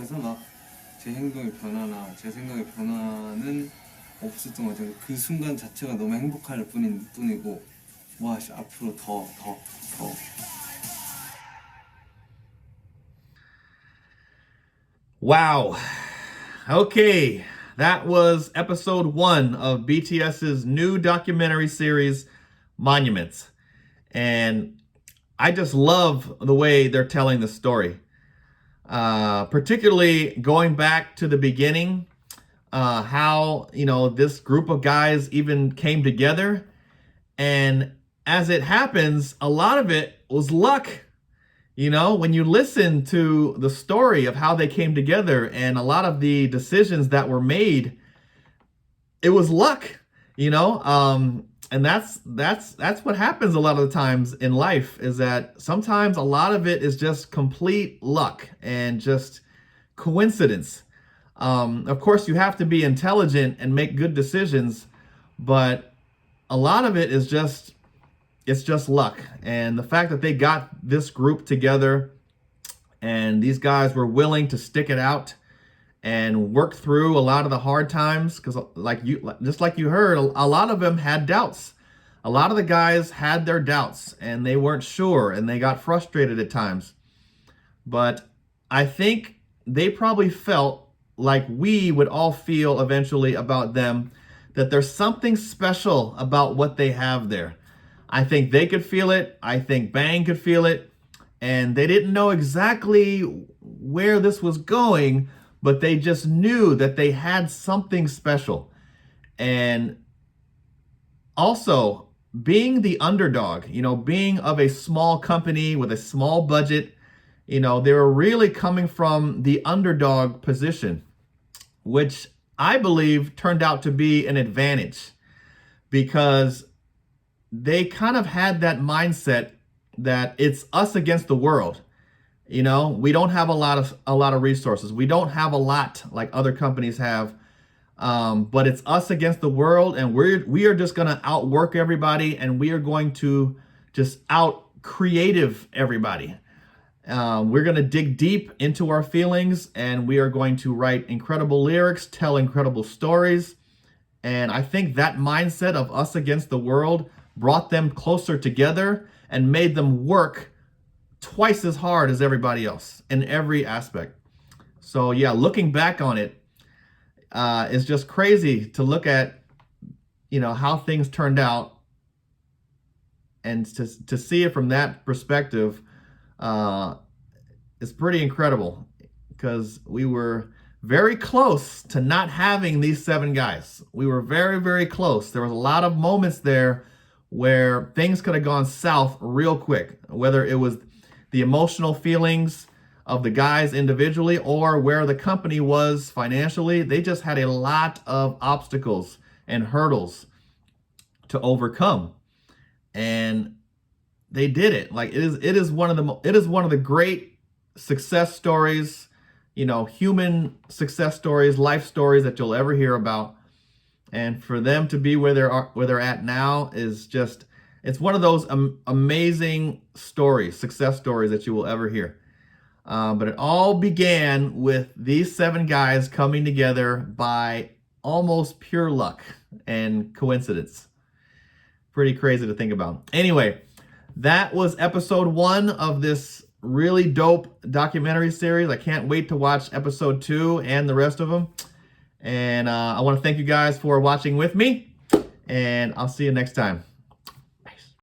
해서 제 행동의 변화나 제 생각의 변화는 없었던 것 같아요. 그 순간 자체가 너무 행복할 뿐이고 와 앞으로 더. Wow. Okay, that was episode 1 of BTS's new documentary series, Monuments. And I just love the way they're telling the story. Particularly going back to the beginning, how, this group of guys even came together. And as it happens, a lot of it was luck. When you listen to the story of how they came together and a lot of the decisions that were made, it was luck, and that's what happens a lot of the times in life, is that sometimes a lot of it is just complete luck and just coincidence. Of course, you have to be intelligent and make good decisions, but a lot of it is it's just luck. And the fact that they got this group together and these guys were willing to stick it out and work through a lot of the hard times, because just like you heard, a lot of them had doubts. A lot of the guys had their doubts and they weren't sure and they got frustrated at times. But I think they probably felt like we would all feel eventually about them, that there's something special about what they have there. I think they could feel it. I think Bang could feel it. And they didn't know exactly where this was going, but they just knew that they had something special. And also, being the underdog, being of a small company with a small budget, they were really coming from the underdog position, which I believe turned out to be an advantage, because they kind of had that mindset that it's us against the world. We don't have a lot of resources. We don't have a lot like other companies have, but it's us against the world, and we are just gonna outwork everybody, and we are going to just out creative everybody. We're gonna dig deep into our feelings, and we are going to write incredible lyrics, tell incredible stories. And I think that mindset of us against the world brought them closer together and made them work twice as hard as everybody else in every aspect. So yeah, looking back on it, is just crazy to look at, how things turned out, and to see it from that perspective is pretty incredible, because we were very close to not having these 7 guys. We were very, very close. There was a lot of moments there where things could have gone south real quick, whether it was the emotional feelings of the guys individually or where the company was financially. They just had a lot of obstacles and hurdles to overcome, and they did it. Like it is one of the great success stories, human success stories, life stories that you'll ever hear about. And for them to be where they're at now is just, it's one of those amazing stories, success stories that you will ever hear. But it all began with these 7 guys coming together by almost pure luck and coincidence. Pretty crazy to think about. Anyway, that was episode 1 of this really dope documentary series. I can't wait to watch episode 2 and the rest of them. And I want to thank you guys for watching with me, and I'll see you next time.